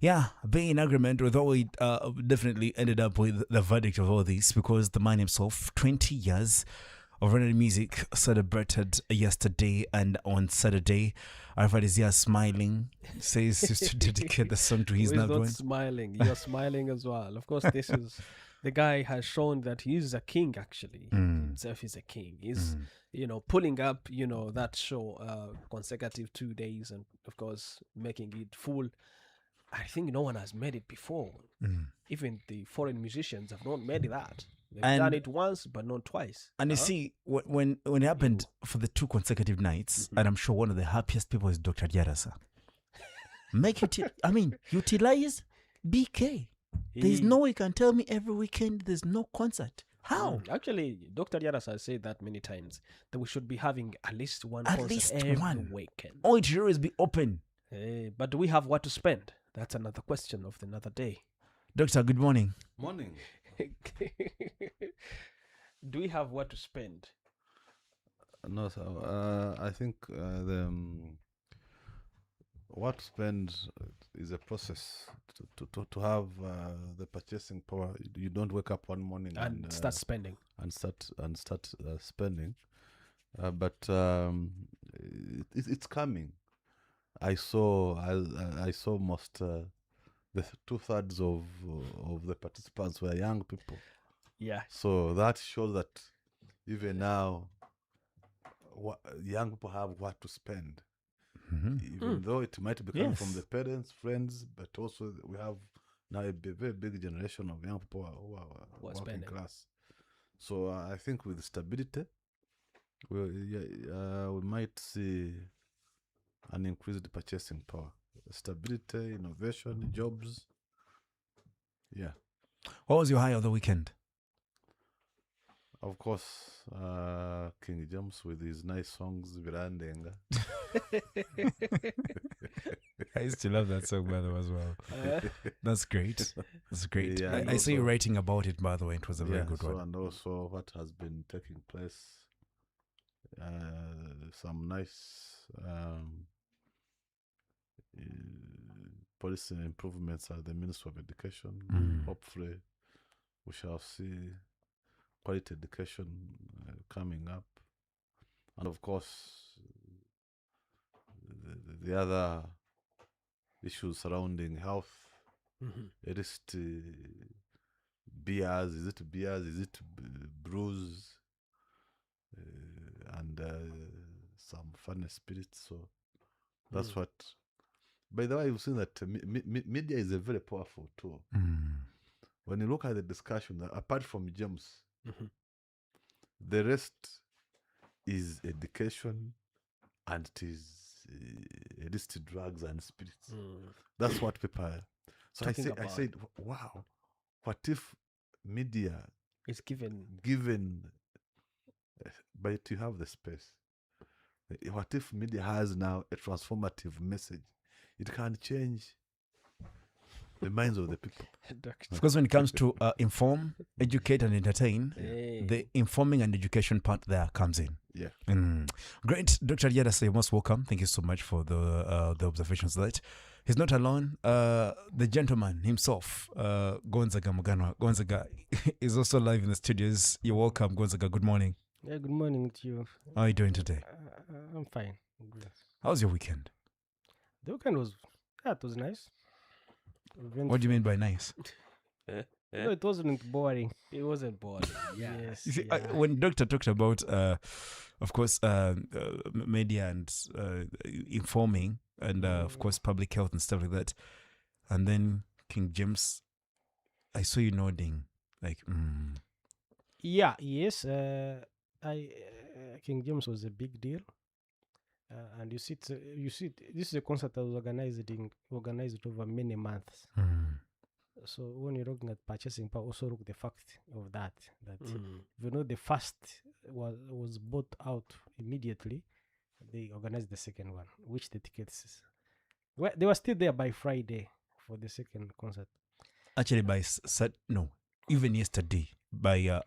being in agreement with all we definitely ended up with the verdict of all this, because the man himself, 20 years of running music, celebrated yesterday, and on Saturday, Arafat is here smiling, says he's to dedicate the song to his Who is loved not one. smiling? You're smiling as well. Of course, this is the guy has shown that he is a king. Actually, himself is a king. He's pulling up that show consecutive 2 days, and of course making it full. I think no one has made it before. Even the foreign musicians have not made that. They've done it once, but not twice. And you see, when it happened for the 2 consecutive nights, and I'm sure one of the happiest people is Dr. Ryarasa. Utilize BK. There's no way you can tell me every weekend there's no concert. How? Actually, Dr. Ryarasa has said that many times, that we should be having at least one concert every weekend. Oh, it should always be open. But do we have what to spend? That's another question of another day. Doctor, good morning. Morning. Do we have what to spend? No, sir. I think what to spend is a process to have the purchasing power. You don't wake up one morning and start spending. And start spending. But it's coming. I saw most the 2/3 of the participants were young people. Yeah. So that shows that even now, young people have what to spend. Even though it might be coming from the parents, friends, but also we have now a very big generation of young people who are working spending. class. So I think with stability, we might see an increased purchasing power. Stability, innovation, jobs. Yeah. What was your high of the weekend? Of course, King James with his nice songs, Virandenga. I used to love that song, by the way, as well. That's great. That's great. Yeah, I saw you writing about it, by the way. It was a very good one. And also what has been taking place. Some nice policy improvements at the Ministry of Education. Hopefully, we shall see quality education coming up. And of course, the other issues surrounding health. Illicit beers, is it brews, and some funny spirits. So that's what. By the way, you've seen that media is a very powerful tool. When you look at the discussion, apart from James, the rest is education, and it is illicit drugs and spirits. That's what people are. So I said, wow, what if media is given, but you have the space. What if media has now a transformative message? It can change the minds of the people. Because when it comes to inform, educate, and entertain, the informing and education part there comes in. Yeah. Great. Dr. Ryarasa, you're most welcome. Thank you so much for the observations of that. He's not alone. The gentleman himself, Gonza Muganwa. Gonzaga is also live in the studios. You're welcome, Gonzaga. Good morning. Yeah, good morning to you. How are you doing today? I'm fine. Good. How was your weekend? The weekend was nice. What do you mean by nice? No, it wasn't boring. It wasn't boring. Yes. You see, when Doctor talked about, of course, media and informing, and of course, public health and stuff like that, and then King James, I saw you nodding, like. Yeah. Yes. King James was a big deal. And you see, this is a concert that was organized over many months. So when you're looking at purchasing power, also look the fact of that the first was bought out immediately, they organized the second one, which the tickets they were still there by Friday for the second concert. Actually, even yesterday by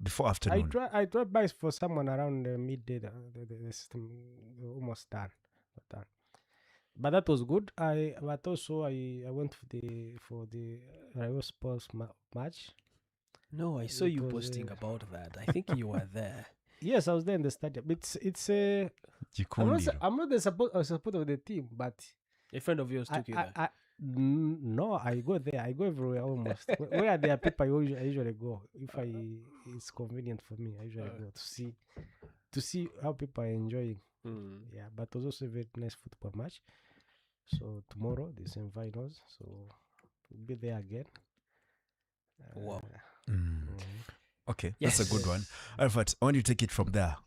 before afternoon. I tried by for someone around midday. The system almost done. but that was good. But also I went for the Rayo Sports match. No, I saw It you was posting about that. I think you were there. yes, I was there in the stadium. It's a Jikundiro. I'm not the support of the team, but A friend of yours took you there. no, I go there. I go everywhere almost. Where there are people, I usually go. If it's convenient for me, I usually go to see how people are enjoying. Mm. Yeah, but it was also a very nice football match. So tomorrow the same finals. So we'll be there again. Wow. Okay, that's a good one. Yes. Alright, I want you to take it from there.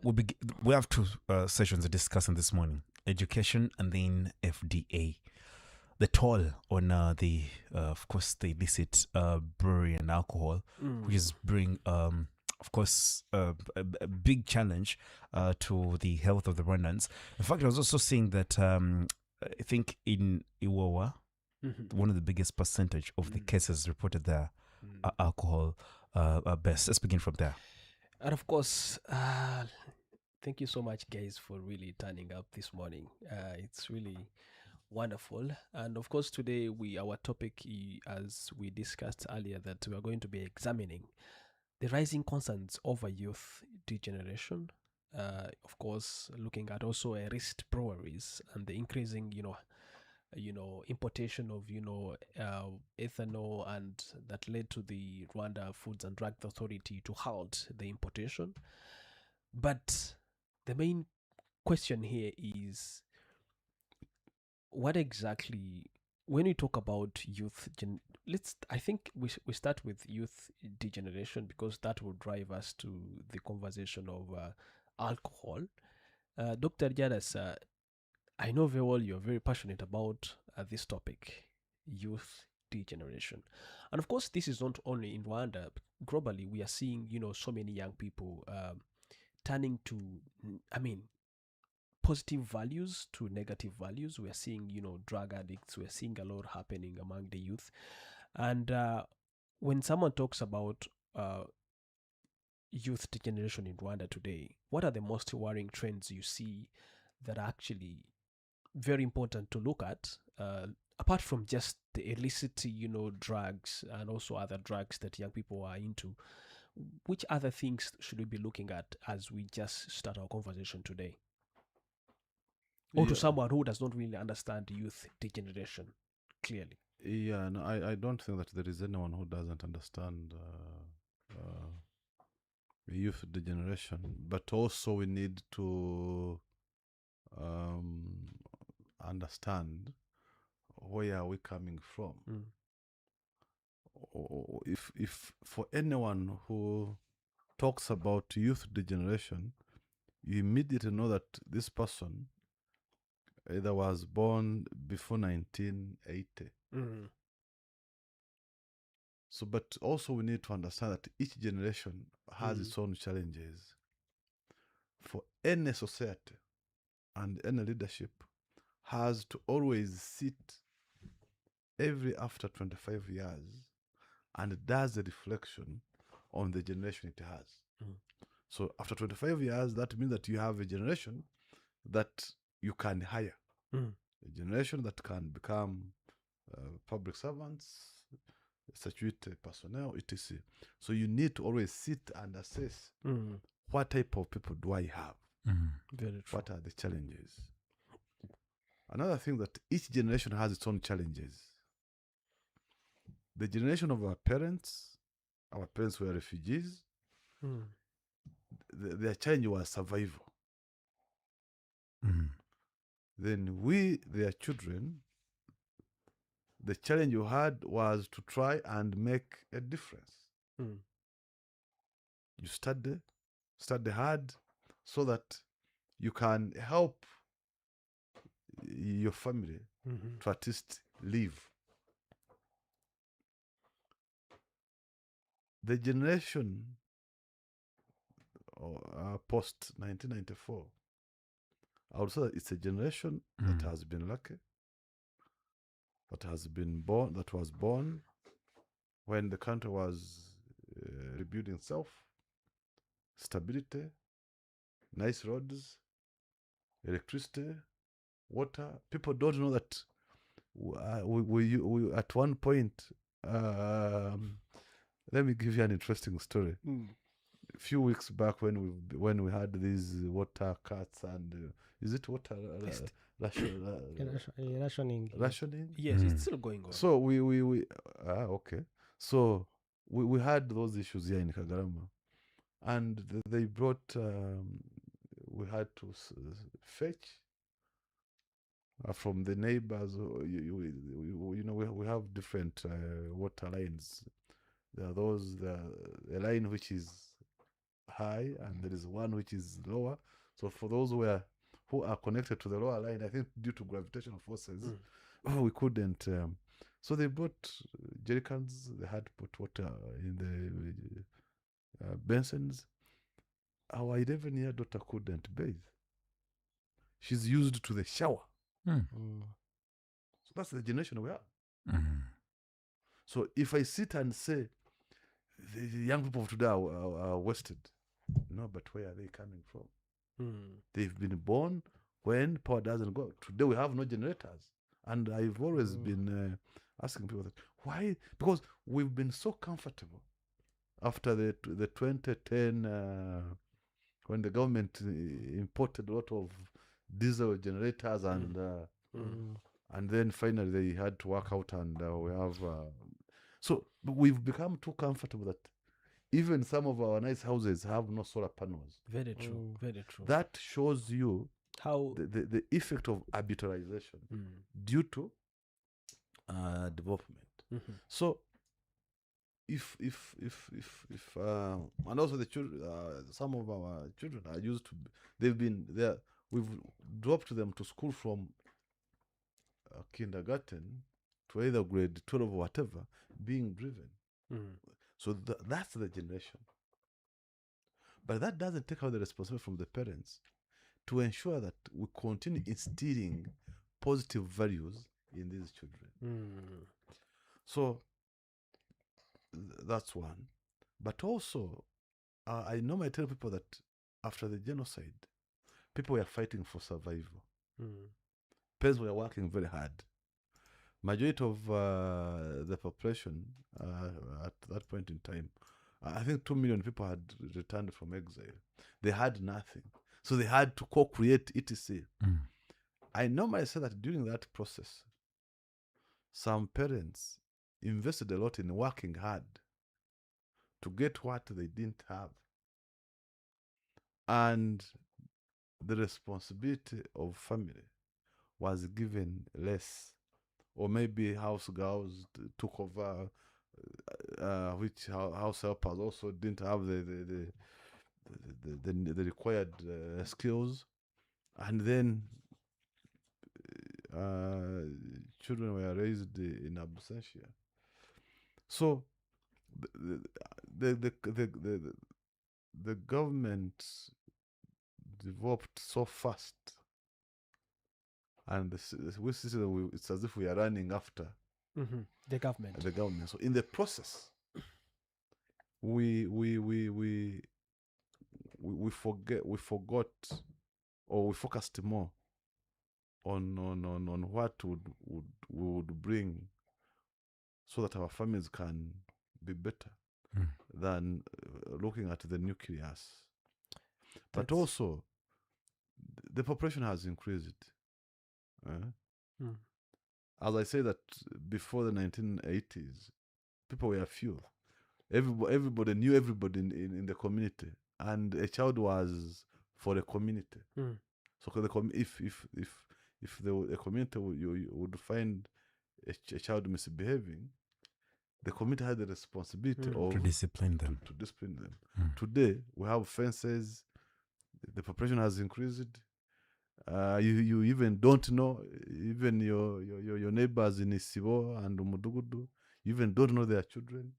We have two sessions to discuss on this morning: education and then FDA. The toll on of course, the illicit brewery and alcohol, which is bring of course a big challenge to the health of the Rwandans. In fact, I was also seeing that I think in Iwawa, one of the biggest percentage of the cases reported there are alcohol based. Let's begin from there. And of course, thank you so much, guys, for really turning up this morning. It's really wonderful. And of course, today our topic, as we discussed earlier, that we are going to be examining the rising concerns over youth degeneration. Of course, looking at also illicit breweries and the increasing, importation of ethanol, and that led to the Rwanda Foods and Drug Authority to halt the importation. But the main question here is, what exactly, when we talk about I think we start with youth degeneration, because that will drive us to the conversation of alcohol. Dr. Ryarasa, I know very well you're very passionate about this topic, youth degeneration. And of course, this is not only in Rwanda. Globally, we are seeing, so many young people turning to, positive values to negative values. We are seeing, drug addicts. We are seeing a lot happening among the youth. And when someone talks about youth degeneration in Rwanda today, what are the most worrying trends you see that are actually very important to look at, apart from just the illicit, drugs and also other drugs that young people are into? Which other things should we be looking at as we just start our conversation today? Or to someone who does not really understand youth degeneration clearly? Yeah, no, I don't think that there is anyone who doesn't understand youth degeneration, but also we need to understand where are we coming from. If for anyone who talks about youth degeneration, you immediately know that this person either was born before 1980. So, but also we need to understand that each generation has its own challenges. For any society and any leadership has to always sit every after 25 years and does a reflection on the generation it has. So after 25 years, that means that you have a generation that you can hire, a generation that can become public servants, statutory personnel, etc. So you need to always sit and assess what type of people do I have? Very true. What are the challenges? Another thing, that each generation has its own challenges. The generation of our parents were refugees. Their challenge was survival. Then we, their children, the challenge you had was to try and make a difference. You study hard so that you can help your family to at least live. The generation post 1994, I would say that it's a generation that has been lucky, that was born when the country was rebuilding itself, stability, nice roads, electricity, water. People don't know that we at one point. Let me give you an interesting story. A few weeks back, when we had these water cuts and is it water Rationing. rationing? Yes, it's still going on. So we okay. So we had those issues here in Kagarama, and they brought. We had to fetch from the neighbors. You know, we have different water lines. There are those the line which is high, and there is one which is lower. So for those who are connected to the lower line, I think due to gravitational forces, we couldn't. So they brought jerry cans. They had to put water in the basins. Our 11-year daughter couldn't bathe. She's used to the shower. So that's the generation we are. So if I sit and say the young people of today are wasted, no, but where are they coming from? They've been born when power doesn't go. Today we have no generators. And I've always been asking people that, why? Because we've been so comfortable after the 2010 when the government imported a lot of diesel generators and then finally they had to work out, and we have so we've become too comfortable that even some of our nice houses have no solar panels. Very true. Very true. That shows you How the effect of arbitrarization due to development. So if and also the children, some of our children are used to, they've been there. We've dropped them to school from kindergarten to either grade 12 or whatever, being driven. So that's the generation. But that doesn't take out the responsibility from the parents to ensure that we continue instilling positive values in these children. So that's one. But also, I normally tell people that after the genocide, people were fighting for survival. Parents were working very hard. Majority of the population at that point in time, I think 2 million people had returned from exile. They had nothing. So they had to co-create etc. I normally say that during that process, some parents invested a lot in working hard to get what they didn't have. And the responsibility of family was given less. Or maybe house girls took over, which house helpers also didn't have the required skills. And then children were raised in absentia. So the government developed so fast, and it's as if we are running after the government. The government. So in the process, we forgot, or we focused more on what we would bring, so that our families can be better than looking at the nucleus. But also, the population has increased. As I say that before the 1980s, people were few. Everybody knew everybody in the community, and a child was for the community. So if a community you would find a child misbehaving, the community had the responsibility to discipline them. To discipline them. Today we have fences. The population has increased. You even don't know, even your neighbors in Isibo and Umudugudu, you even don't know their children.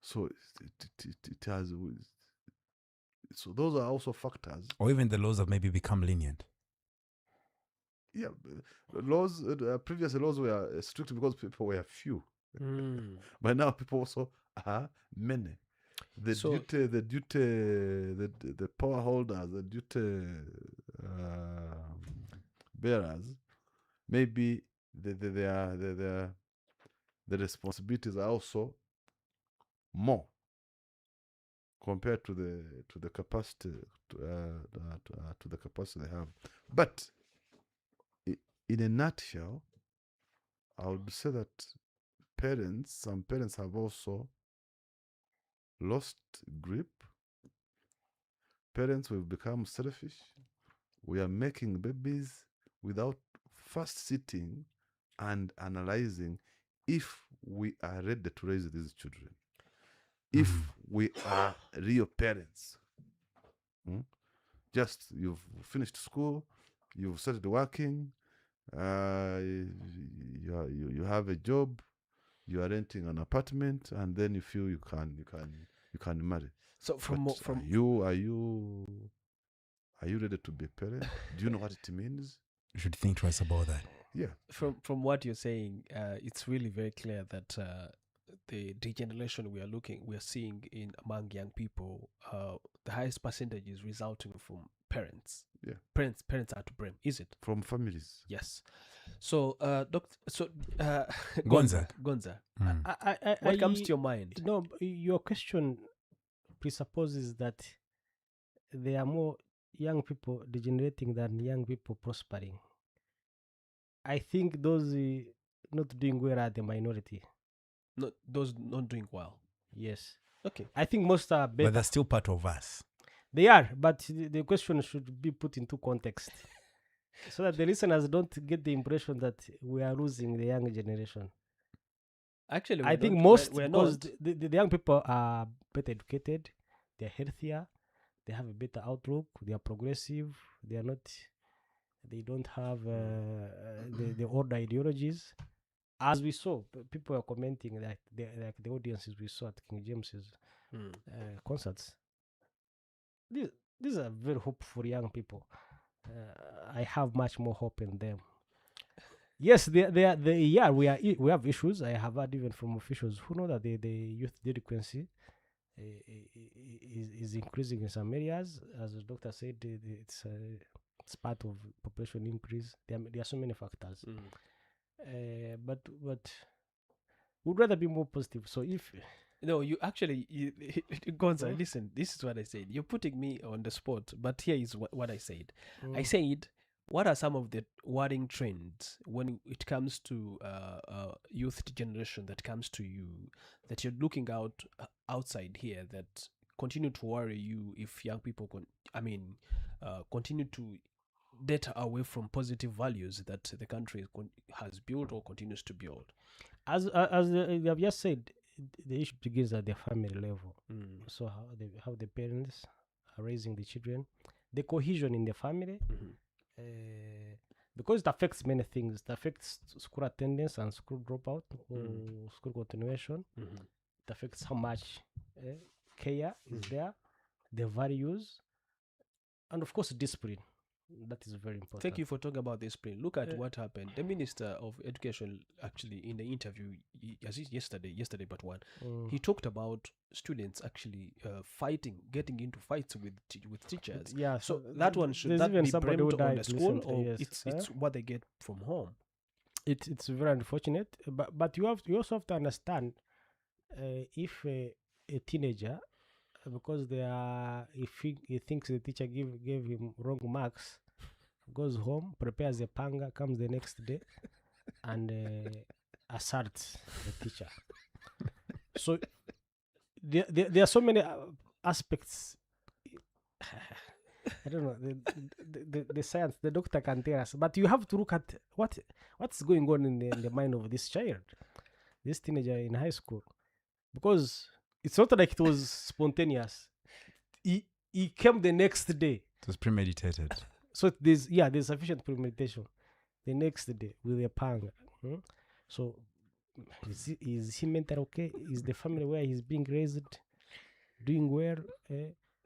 So it has. So those are also factors. Or even the laws have maybe become lenient. Yeah, laws. Previous laws were strict because people were few. But now people also are many. The power holders, the duty bearers, maybe the responsibilities are also more compared to the capacity to the capacity they have. But in a nutshell, I would say that some parents have also lost grip. Parents will become selfish. We are making babies without first sitting and analyzing if we are ready to raise these children, if we are real parents. Just you've finished school, you've started working, you have a job, you are renting an apartment, and then you feel you can marry. So from Are you ready to be a parent? Do you know what it means? You should think twice about that. Yeah. from what you're saying, it's really very clear that the degeneration we are seeing in among young people, the highest percentage is resulting from parents. Yeah. Parents are to blame, is it? From families. Yes. So, Gonza. What comes to your mind? No, your question presupposes that there are more young people degenerating than young people prospering. I think those not doing well are the minority. Not those not doing well. Yes. Okay. I think most are better. But they're still part of us. They are, but the question should be put into context so that the listeners don't get the impression that we are losing the young generation. Actually, I think we're because not. the young people are better educated, they're healthier, they have a better outlook, they are progressive, they don't have the older ideologies. As we saw, people are commenting that like the audiences we saw at King James's concerts. These are very hopeful young people. I have much more hope in them. Yes, we have issues. I have heard even from officials who know that the youth delinquency is increasing in some areas. As the doctor said, it's part of population increase. There are so many factors. But would rather be more positive. So if No, you actually, Gonza, listen, this is what I said. You're putting me on the spot, but here is what I said. I said, what are some of the worrying trends when it comes to youth degeneration that comes to you, that you're looking outside here, that continue to worry you if young people continue to data away from positive values that the country has built or continues to build? As you have just said, the issue begins at the family level. So how the parents are raising the children, the cohesion in the family, because it affects many things. It affects school attendance and school dropout or school continuation. It affects how much care is there, the values, and of course discipline. That is very important. Thank you for talking about this discipline. Look at what happened. The Minister of Education, actually, in the interview, yesterday but one, he talked about students actually getting into fights with teachers. Yeah. So that one should that be blamed on the school, or yes, it's what they get from home? It's very unfortunate, but you also have to understand if a teenager, because he thinks the teacher gave him wrong marks, goes home, prepares a panga, comes the next day and assaults the teacher. So there are so many aspects. I don't know the science. The doctor can tell us, but you have to look at what's going on in the mind of this child, this teenager in high school, because it's not like it was spontaneous. He came the next day. It was premeditated. So there's sufficient premeditation the next day with a pang. So is he mentally okay? Is the family where he's being raised doing well?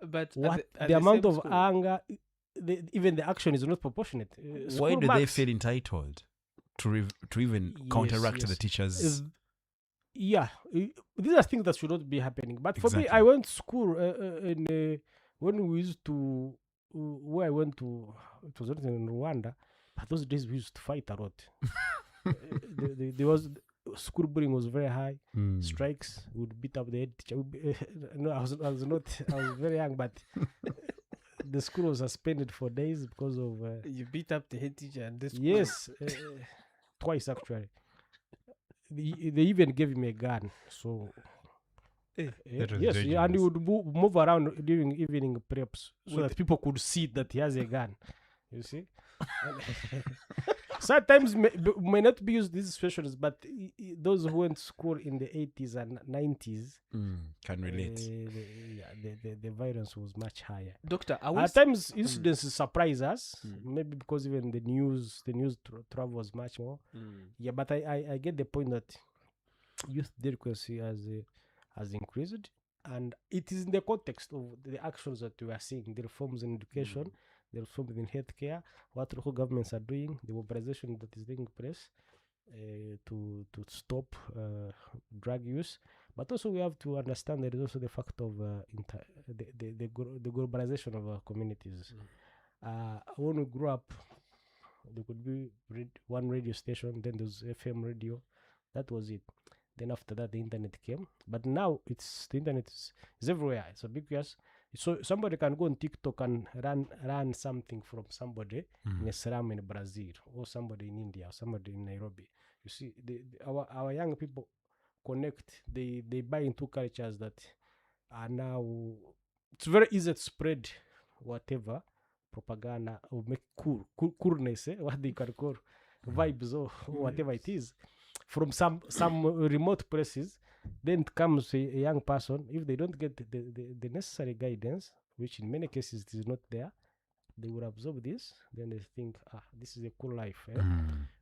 But the amount of anger, even the action is not proportionate. Why do they feel entitled to even counteract the teachers? These are things that should not be happening. But for me, I went to school when we used to, where I went to, it was in Rwanda. But those days we used to fight a lot. There was school bullying was very high. Strikes would beat up the head teacher. No, I was not. I was very young, but the school was suspended for days because of. You beat up the head teacher and this. Yes, twice actually. They even gave me a gun. So. That was Yes, dangerous. and he would move around during evening preps so that people could see that he has a gun. You see? Sometimes may not be used these expressions, but those who went to school in the 80s and 90s Can relate. the violence was much higher. Doctor, At times incidents surprise us, maybe because even the news travels much more. Yeah, but I get the point that youth delinquency has increased, and it is in the context of the actions that we are seeing, the reforms in education, the reforms in healthcare, what local governments are doing, the mobilization that is taking place to stop drug use. But also we have to understand there is also the fact of the globalization of our communities. When we grew up, there could be one radio station, then there's FM radio. That was it. Then after that, the internet came. But now the internet is everywhere. It's ubiquitous. So somebody can go on TikTok and run something from somebody in a slum in Brazil, or somebody in India, or somebody in Nairobi. You see, our young people connect. They buy into cultures that are now. It's very easy to spread whatever propaganda or make coolness, what they can call vibes or whatever it is, from some remote places. Then it comes a young person. If they don't get the necessary guidance, which in many cases it is not there, they will absorb this. Then they think, this is a cool life.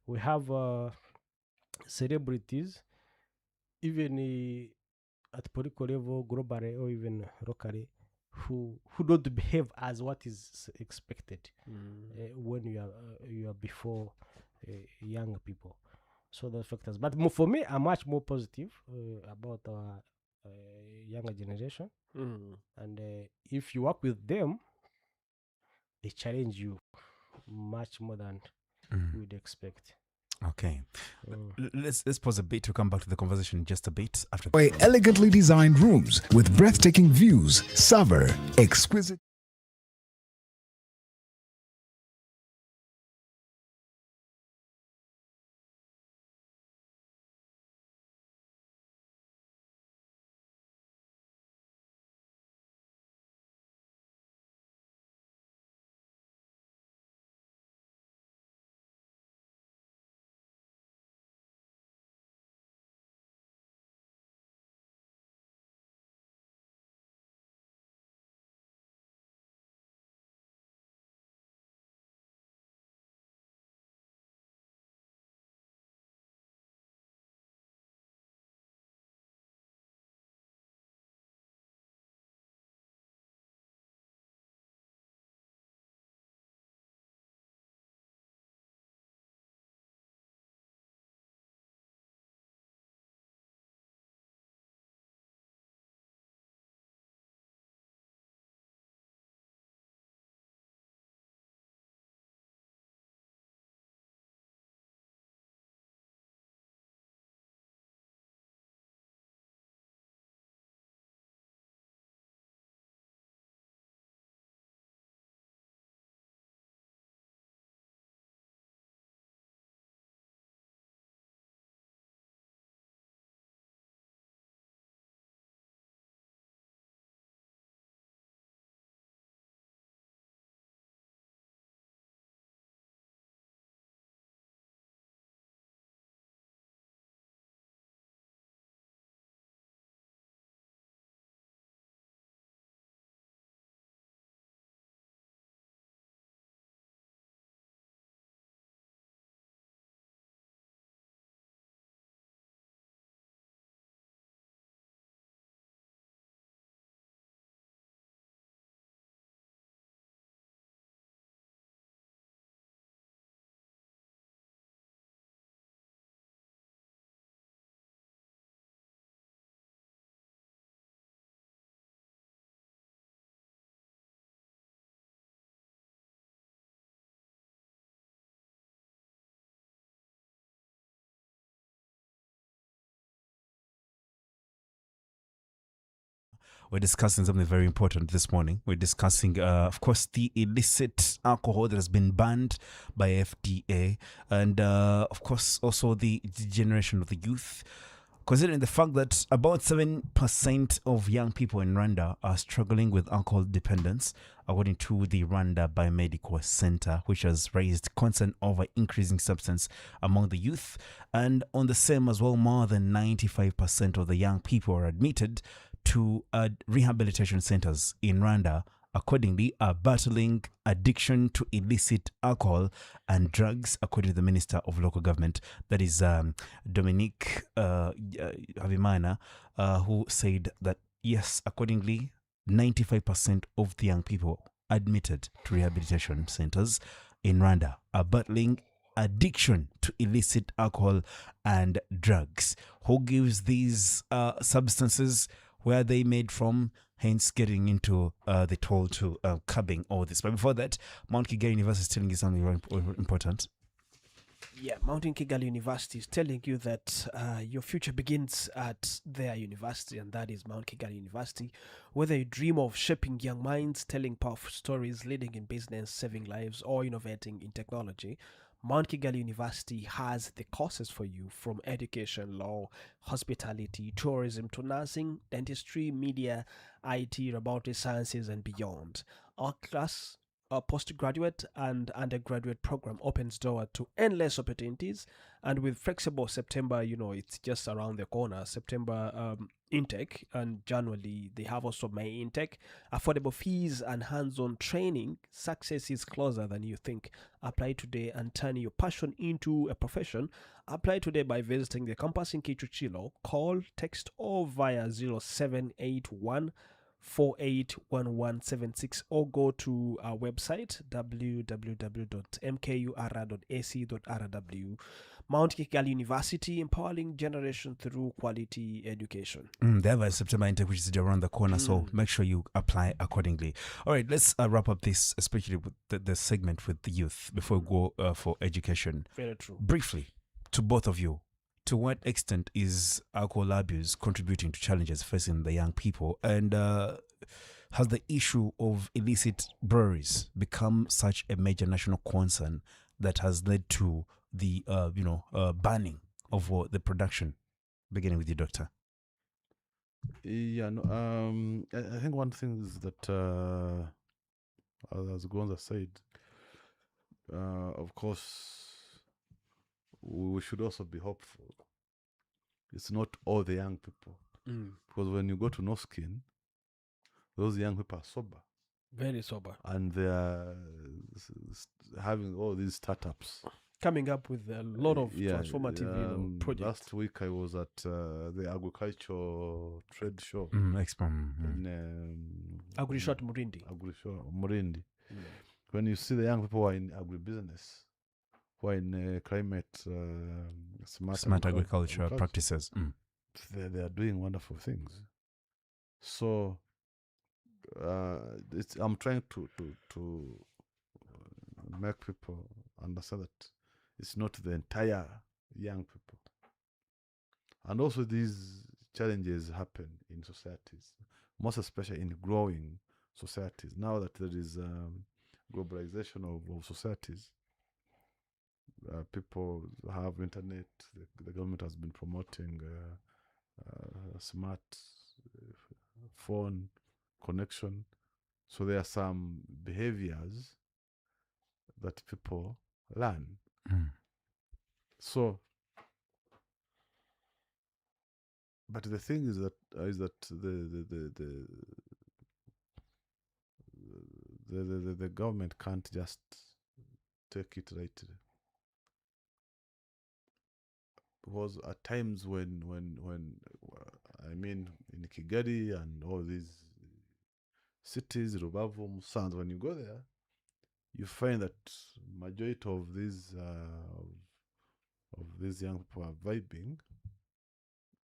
We have celebrities, even at political level, globally, or even locally, who don't behave as what is expected when you are before young people. So those factors. But for me, I'm much more positive about our younger generation. And if you work with them, they challenge you much more than you would expect. Okay. Let's pause a bit to come back to the conversation in just a bit after. Elegantly designed rooms with breathtaking views, savor, exquisite. we're discussing something very important this morning. We're discussing, of course, the illicit alcohol that has been banned by FDA, and of course, also the degeneration of the youth. Considering the fact that about 7% of young people in Rwanda are struggling with alcohol dependence, according to the Rwanda Biomedical Center, which has raised concern over increasing substance among the youth. And on the same as well, more than 95% of the young people are admitted to rehabilitation centers in Rwanda, accordingly, are battling addiction to illicit alcohol and drugs, according to the Minister of Local Government, that is Dominique Habimana, who said that, yes, accordingly, 95% of the young people admitted to rehabilitation centers in Rwanda are battling addiction to illicit alcohol and drugs. Who gives these substances? Where are they made from? Hence getting into the toll to curbing all this. But before that, Mount Kigali University is telling you something very important. Yeah, Mountain Kigali University is telling you that your future begins at their university, and that is Mount Kigali University. Whether you dream of shaping young minds, telling powerful stories, leading in business, saving lives, or innovating in technology, Mount Kigali University has the courses for you, from education, law, hospitality, tourism to nursing, dentistry, media, IT, robotics sciences, and beyond. Our postgraduate and undergraduate program opens door to endless opportunities, and with flexible September, it's just around the corner. September intake, and January they have also May intake. Affordable fees and hands-on training. Success is closer than you think. Apply today and turn your passion into a profession. Apply today by visiting the campus in Kichuchilo. Call, text, or via 0781 481176, or go to our website www.mkur.ac.rw. Mount Kigali University, empowering generation through quality education. They have a September intake which is around the corner, so make sure you apply accordingly. All right, let's wrap up this, especially with the segment with the youth, before we go for education. Very true. Briefly, to both of you, to what extent is alcohol abuse contributing to challenges facing the young people? And has the issue of illicit breweries become such a major national concern that has led to the banning of the production? Beginning with you, Doctor. Yeah, no. I think one thing is that, as Gonza said, of course, we should also be hopeful. It's not all the young people, because when you go to Noskin, those young people are sober, Very sober, and they are having all these startups, coming up with a lot of transformative projects. Last week I was at the agricultural trade show Expo. in Agri-Shot Murindi. Murindi. When you see the young people who are in agribusiness, who are in climate smart agriculture practices, they are doing wonderful things. So I'm trying to make people understand that it's not the entire young people. And also these challenges happen in societies, most especially in growing societies. Now that there is globalization of societies, people have internet, the government has been promoting smart phone connection. So there are some behaviors that people learn. So, but the thing is that the government can't just take it lightly, because at times when I mean in Kigali and all these cities, Rubavu, Musanze, when you go there, you find that majority of these young people are vibing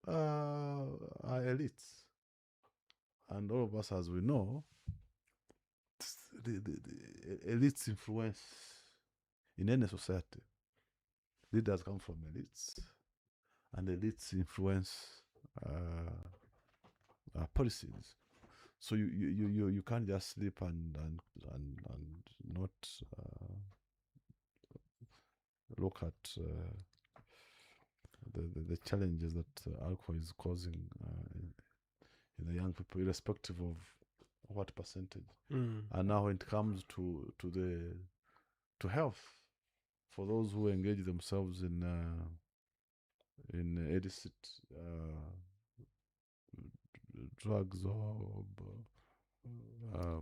are elites, and all of us, as we know, the elites influence in any society. Leaders come from elites, and elites influence policies. So you can't just sleep and not look at the challenges that alcohol is causing in the young people, irrespective of what percentage. And now when it comes to health, for those who engage themselves in illicit drugs or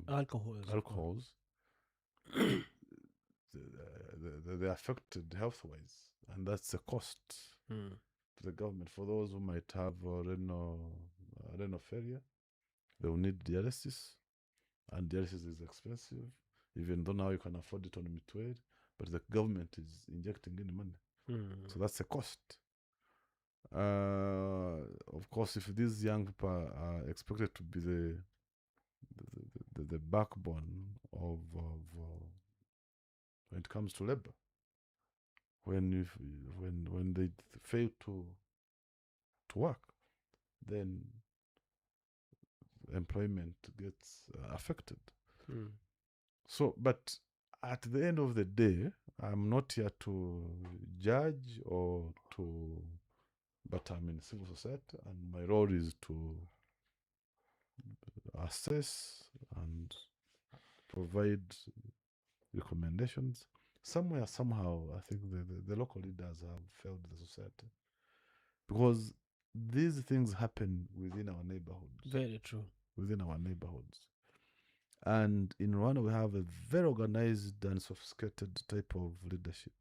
alcohols, they're affected health-wise, and that's a cost to the government. For those who might have renal failure, they will need dialysis, and dialysis is expensive, even though now you can afford it on Mutual, but the government is injecting in money. So that's a cost. Of course, if these young people are expected to be the backbone of when it comes to labor, when they fail to work, then employment gets affected. So, but at the end of the day, I'm not here to judge but I'm in civil society, and my role is to assess and provide recommendations. Somewhere, somehow, I think the local leaders have failed the society, because these things happen within our neighborhoods. Very true. Within our neighborhoods. And in Rwanda, we have a very organized and sophisticated type of leadership.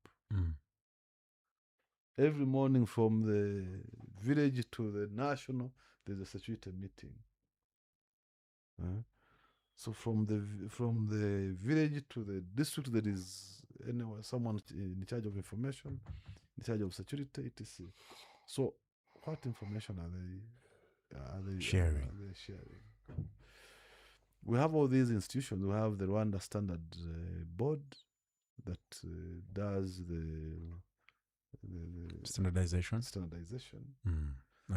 Every morning, from the village to the national, there's a security meeting. So from the village to the district, there is someone in charge of information, in charge of security, etc. So what information are they sharing? We have all these institutions. We have the Rwanda Standard Board that does the Standardization.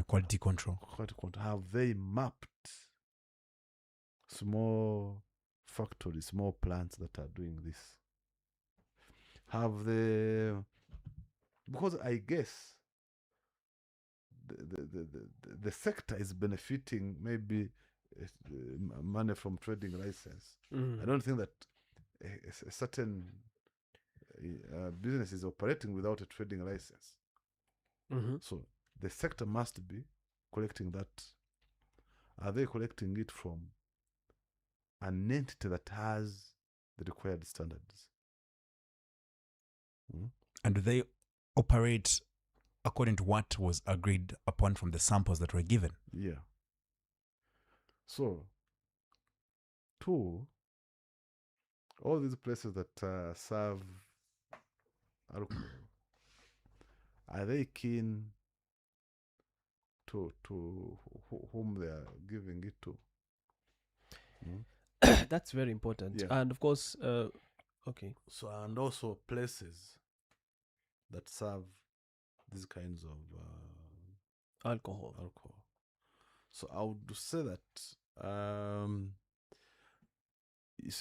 Quality control. Have they mapped small factories, small plants that are doing this? Have they? Because I guess the sector is benefiting maybe money from trading license. I don't think that a certain business is operating without a trading license. So the sector must be collecting that. Are they collecting it from an entity that has the required standards? And do they operate according to what was agreed upon from the samples that were given? Yeah. So, two, all these places that serve alcohol, are they keen to whom they are giving it to? That's very important. Yeah. And of course, okay. So, and also places that serve these kinds of Alcohol. So I would say that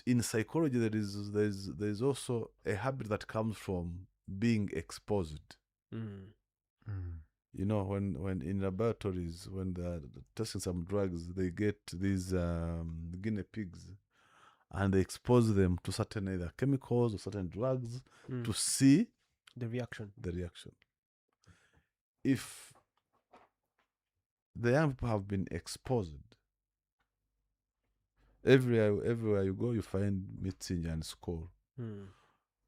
in psychology there's also a habit that comes from being exposed. You know, when in laboratories, when they're testing some drugs, they get these guinea pigs and they expose them to certain either chemicals or certain drugs to see the reaction. If the young people have been exposed, everywhere you go, you find Mitzinja and Skol.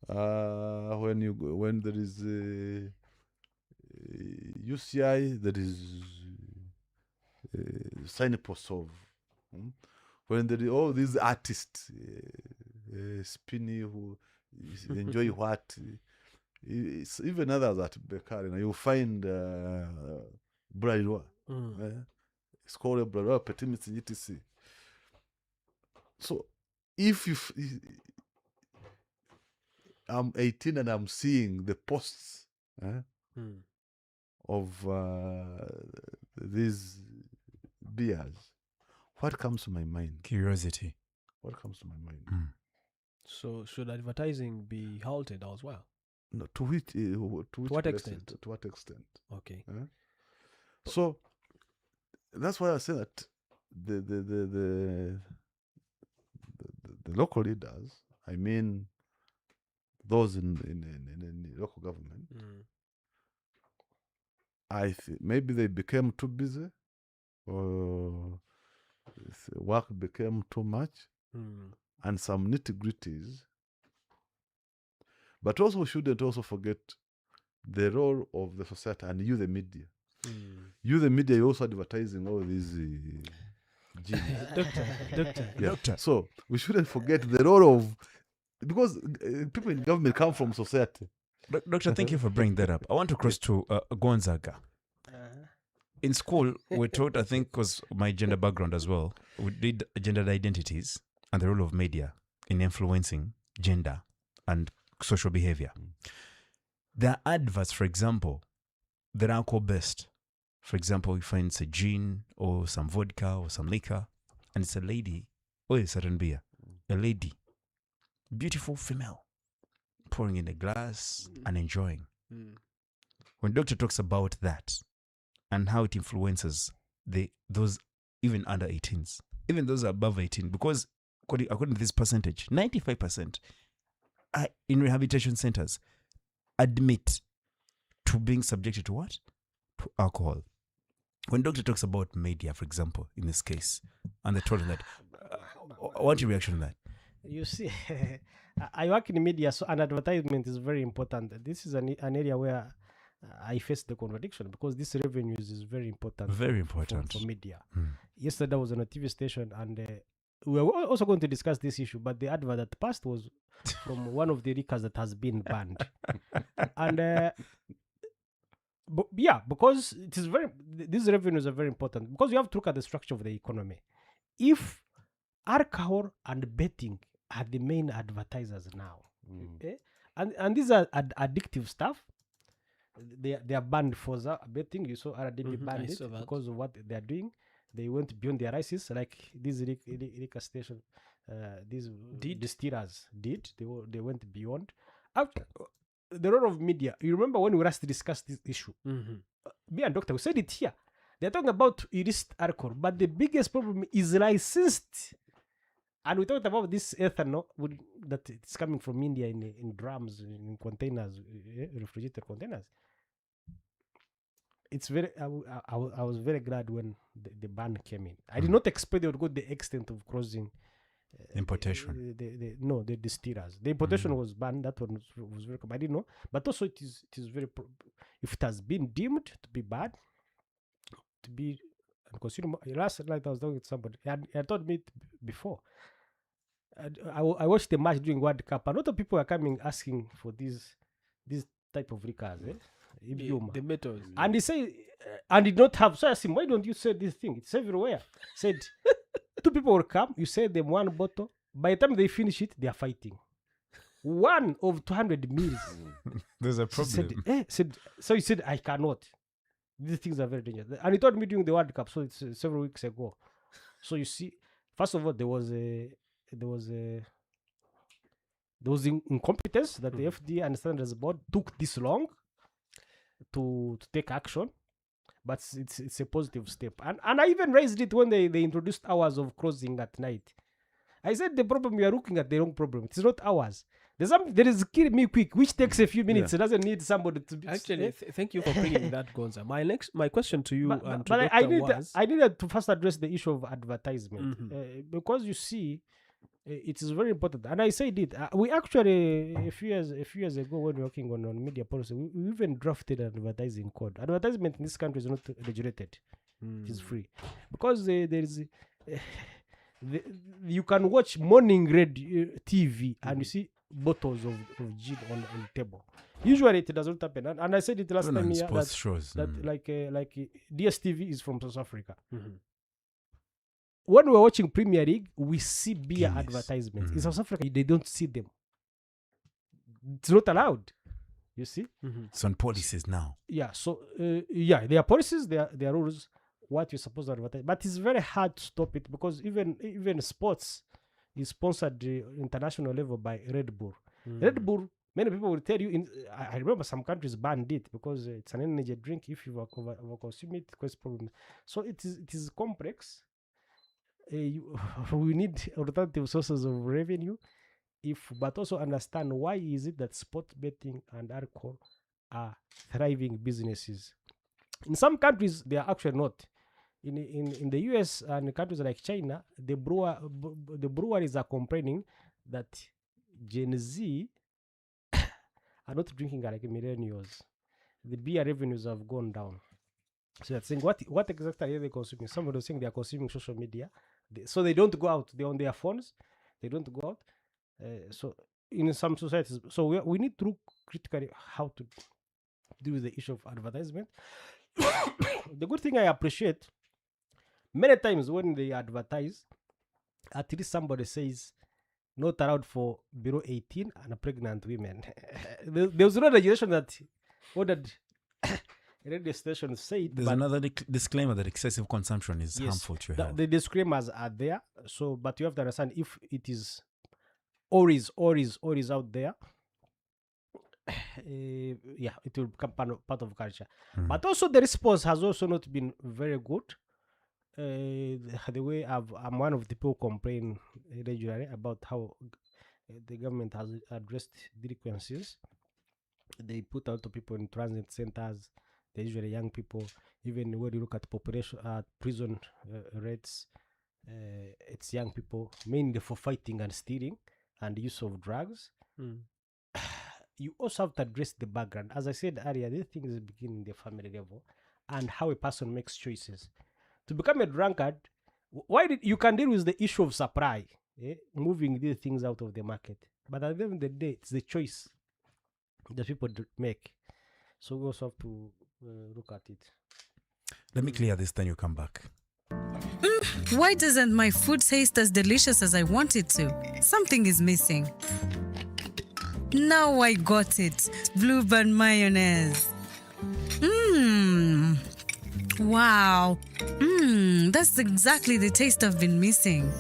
When there is UCI, there is signposts of. When there is all these artists, Spinny, who enjoy what, even others at Bekari, you'll find Brailwa. It's called Brailwa, Petit Mitzinja, etc. So, if I'm 18 and I'm seeing the posts of these beers, what comes to my mind? Curiosity. What comes to my mind? So should advertising be halted as well? No, to which to what places? extent? To what extent? Okay. So that's why I say that the local leaders, I mean those in the local government, I think maybe they became too busy, or work became too much, and some nitty-gritties. But also, we shouldn't also forget the role of the society and you, the media. You, the media, you're also advertising all these genes. Doctor. So we shouldn't forget the role of, because people in government come from society. Doctor, thank you for bringing that up. I want to cross to Gonzaga. In school, we're taught, I think, because my gender background as well, we did gendered identities and the role of media in influencing gender and social behavior. There are adverts, for example, that are alcohol-based. For example, you find a gin or some vodka or some liquor, and it's a lady or a certain beer. A lady, beautiful female, pouring in a glass and enjoying. When doctor talks about that and how it influences those even under 18s, even those above 18, because according to this percentage, 95% in rehabilitation centers admit to being subjected to what? To alcohol. When doctor talks about media, for example, in this case, and they told him that, I want your reaction on that. You see, I work in media, so an advertisement is very important. This is an area where I face the contradiction, because this revenues is very important. Very important for media. Yesterday I was on a TV station, and we were also going to discuss this issue, but the advert that passed was from one of the liquors that has been banned. And because it is these revenues are very important, because you have to look at the structure of the economy. If alcohol and betting are the main advertisers now, and these are addictive stuff, they are banned for betting. You saw RDB banned it because of what they are doing. They went beyond their rights, like these liquor station, these distillers did. They went beyond. After the role of media, you remember when we last discussed this issue? Me and Doctor, we said it here. They're talking about illicit alcohol, but the biggest problem is licensed. And we talked about this ethanol that it's coming from India in drums, in containers, refrigerated containers. It's very. I was very glad when the ban came in. I did not expect they would go to the extent of crossing importation. The distillers. The importation was banned. That one was very. I didn't know, but also it is very. If it has been deemed to be bad, to be consumed. Last night I was talking to somebody. He told me before. I watched the match during World Cup, and a lot of people are coming asking for this type of liquors. The metals. And he said, and did not have. So I asked him, why don't you say this thing? It's everywhere. Said, two people will come, you say them one bottle. By the time they finish it, they are fighting. One of 200 meals. There's a problem. So he said, I cannot. These things are very dangerous. And he told me during the World Cup, so it's several weeks ago. So you see, first of all, there was incompetence that the FDA and Standards Board took this long to take action, but it's a positive step. And I even raised it when they introduced hours of closing at night. I said the problem, we are looking at the wrong problem. It's not hours. There is kill me quick, which takes a few minutes. It doesn't need somebody to be actually. Thank you for bringing that, Gonza. My question to you and to but Dr. I needed to first address the issue of advertisement, because you see, it is very important. And I said it. We actually a few years ago, when we were working on media policy, we even drafted an advertising code. Advertisement in this country is not regulated; it is free, because there is. You can watch morning radio TV and you see bottles of gin on the table. Usually it does not happen, and I said it last time here that like DSTV is from South Africa. When we're watching Premier League, we see beer advertisements. In South Africa, they don't see them. It's not allowed. You see? It's on policies now. Yeah. So there are policies, there are rules. what you're supposed to advertise. But it's very hard to stop it because even sports is sponsored international level by Red Bull. Red Bull, many people will tell you. I remember some countries banned it because it's an energy drink. If you over consume it, cause problems. So it is complex. We need alternative sources of revenue. But also understand why is it that sport betting and alcohol are thriving businesses. In some countries, they are actually not. In the US and countries like China, the breweries are complaining that Gen Z are not drinking like millennials. The beer revenues have gone down. So they're saying, what exactly are they consuming? Somebody was saying they are consuming social media. So they don't go out. They're on their phones. They don't go out. So in some societies, so we need to look critically how to deal with the issue of advertisement. The good thing I appreciate, many times when they advertise, at least somebody says not allowed for below 18 and pregnant women. There was no legislation that ordered radio station said. There's another disclaimer that excessive consumption is harmful to your health. The disclaimers are there. So, but you have to understand if it is always out there, it will become part of culture. But also the response has also not been very good. The way I'm one of the people who complain regularly about how the government has addressed delinquencies. They put a lot of people in transit centers. They're usually young people. Even when you look at population, prison rates, it's young people, mainly for fighting and stealing and use of drugs. You also have to address the background. As I said earlier, these things begin in the family level and how a person makes choices. To become a drunkard, you can deal with the issue of supply, moving these things out of the market. But at the end of the day, it's the choice that people make. So we also have to look at it. Let me clear this, then you come back. Why doesn't my food taste as delicious as I want it to? Something is missing. Now I got it. Blueband mayonnaise. Wow. That's exactly the taste I've been missing.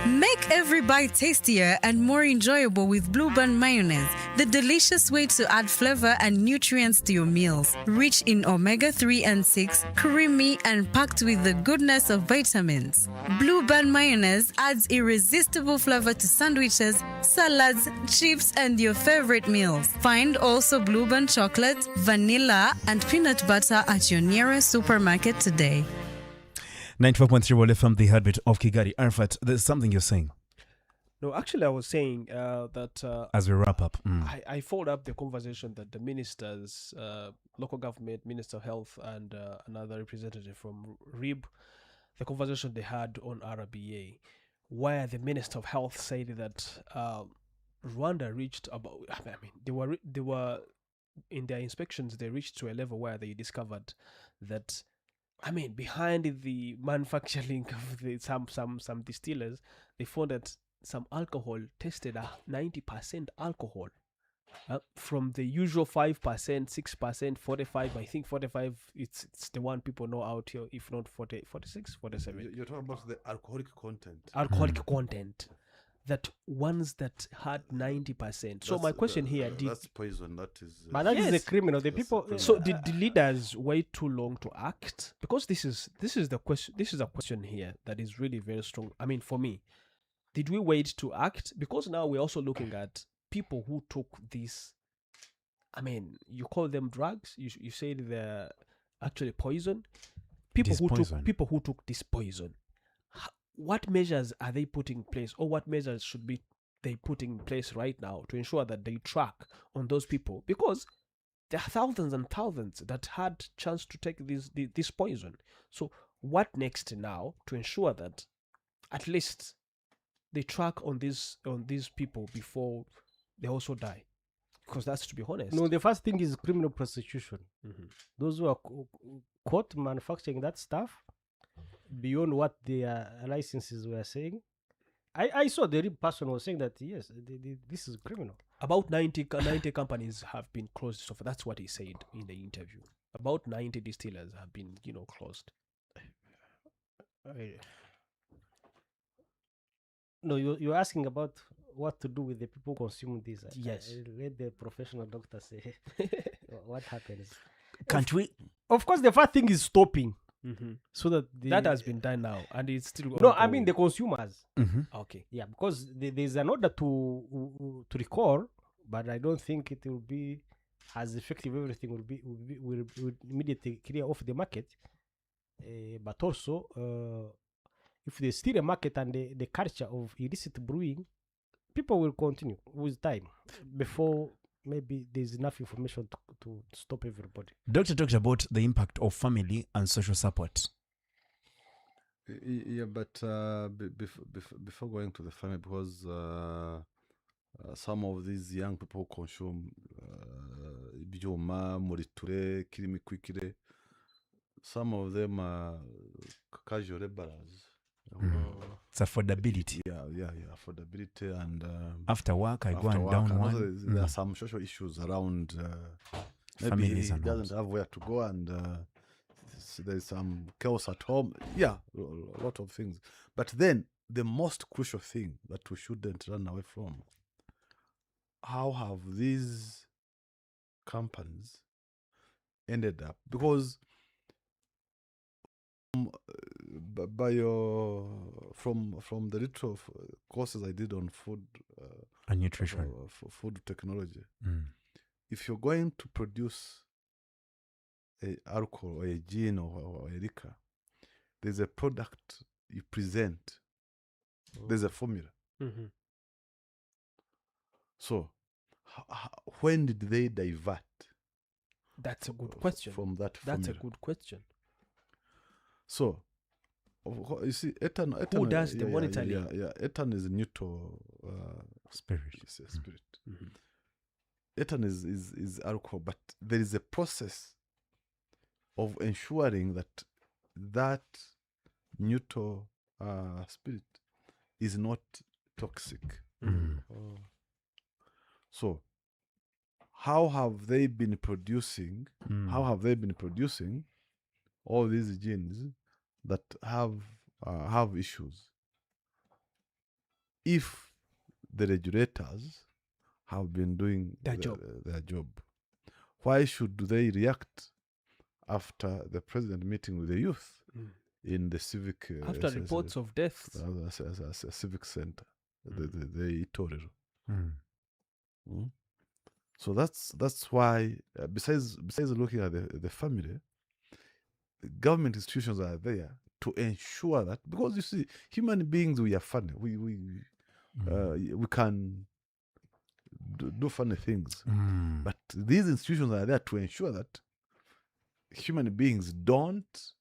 Make every bite tastier and more enjoyable with Blueband mayonnaise, the delicious way to add flavor and nutrients to your meals. Rich in omega-3 and 6, creamy and packed with the goodness of vitamins. Blueband mayonnaise adds irresistible flavor to sandwiches, salads, chips, and your favorite meals. Find also Blueband chocolate, vanilla, and peanut butter at your nearest supermarket today. 95.3 World FM, the heartbeat of Kigali. Arafat, there's something you're saying. No, actually, I was saying that as we wrap up, I followed up the conversation that the ministers, local government, Minister of Health, and another representative from RIB, the conversation they had on RBA, where the Minister of Health said that Rwanda reached about, they were in their inspections, they reached to a level where they discovered that, behind the manufacturing of some distillers, they found that some alcohol tested 90% alcohol from the usual 5%, 6%, 45. I think 45. It's the one people know out here. If not 40, 46, 47. You're talking about the alcoholic content. Alcoholic content. That ones that had 90%. So my question here: that's poison. That is. But that is the criminal. The people. So did the leaders wait too long to act? Because this is the question. This is a question here that is really very strong. For me, did we wait to act? Because now we're also looking at people who took this. You call them drugs. You said they're actually poison. People who took this poison. What measures are they putting in place, or what measures should be they putting in place right now to ensure that they track on those people? Because there are thousands and thousands that had chance to take this poison. So what next now to ensure that at least they track on these people before they also die? Because that's, to be honest. No, the first thing is criminal prosecution. Those who are caught manufacturing that stuff beyond what their licenses were saying. I saw the person was saying that yes, this is criminal. About 90 companies have been closed. So that's what he said in the interview. About 90 distillers have been, closed. No, you're asking about what to do with the people who consume this. Yes. Let the professional doctor say what happens. Can't we? Of course, the first thing is stopping, Mhm. so that That has been done now, and it's still No, I ongoing. mean the consumers. Okay. Yeah, because there's an order to recall, but I don't think it will be as effective. Everything will immediately clear off the market. But also, if there's still a market and the culture of illicit brewing, people will continue with time before maybe there's enough information to stop everybody. Doctor talked about the impact of family and social support. Yeah, but before going to the family, because some of these young people who consume ibyuma, muriture, kirimikwikire, some of them are casual laborers. It's affordability. Yeah, affordability and After work, I go after and work. down And also one. there are some social issues around. Maybe Families he and doesn't have where to go, and there's some chaos at home. Yeah, a lot of things. But then the most crucial thing that we shouldn't run away from: how have these companies ended up? Because by from the little of courses I did on food And nutrition. food technology, Mm. if you're going to produce a alcohol or a gin or a liquor, there's a product you present. There's a formula. Mhm. So when did they divert That's a good question. from that That's a formula? good question. So you see, ethanol. Who does the yeah, monitoring? Yeah, ethanol is a neutral Spirit. it's a spirit. Ethanol is alcohol, but there is a process of ensuring that that neutral spirit is not toxic. So how have they been producing? How have they been producing all these genes that have issues? If the regulators have been doing Their job. their job, why should they react after the president meeting with the youth in the civic After reports of deaths. as a civic center, the Itorero? So that's why besides looking at the family, the government institutions are there to ensure that, because you see, human beings, we are funny. We can do funny things, but these institutions are there to ensure that human beings don't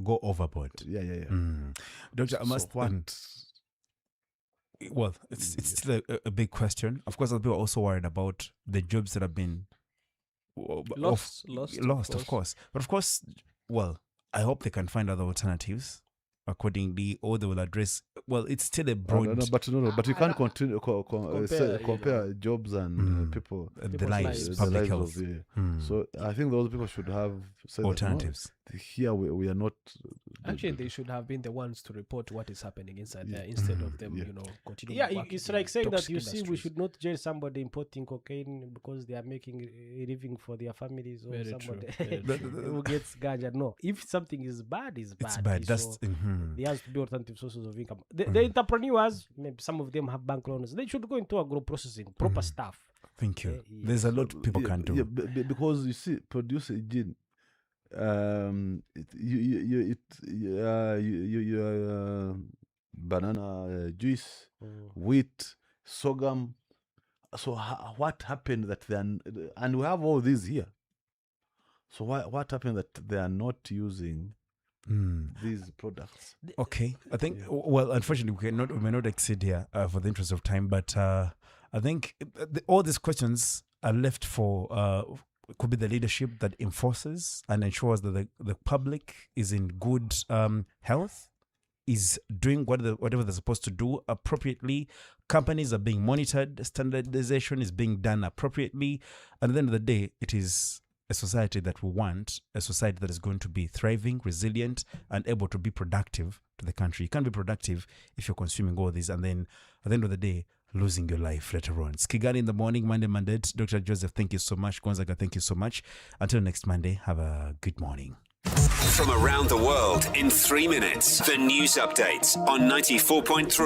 Go overboard. Yeah. Doctor, I must. Well, it's still a big question. Of course, people are also worried about the jobs that have been Lost, of course. But of course, well, I hope they can find other alternatives accordingly, or they will address. Well, it's still a broad. But you can't continue compare jobs and people, the lives, the public lives health. So I think those people should have said Alternatives. That, no, here we are not. Actually, they should have been the ones to report what is happening inside there instead of them, continuing. Yeah, working it's in like saying that toxic you see, we industries. should not judge somebody importing cocaine because they are making a living for their families, or Very true, somebody very true. who gets ganja. No, if something is bad, it's bad. It's bad. That's So there has to be alternative sources of income. The entrepreneurs, maybe some of them have bank loans. They should go into agro processing, proper stuff. Thank you. Yeah. There's a lot people can do. Yeah, because you see, produce a gin. Banana juice, wheat, sorghum. So what happened that and we have all these here. So what happened that they are not using these products? Okay, I think. Well, unfortunately, we may not exceed here for the interest of time. But I think all these questions are left for. Could be the leadership that enforces and ensures that the public is in good health, is doing whatever they're supposed to do appropriately. Companies are being monitored. Standardization is being done appropriately. And at the end of the day, it is a society that we want, a society that is going to be thriving, resilient, and able to be productive to the country. You can't be productive if you're consuming all this and then at the end of the day, losing your life later on. It's Kigali in the Morning, Monday Mandate. Dr. Joseph, thank you so much. Gonzaga, thank you so much. Until next Monday, have a good morning. From around the world in 3 minutes, the news updates on 94.3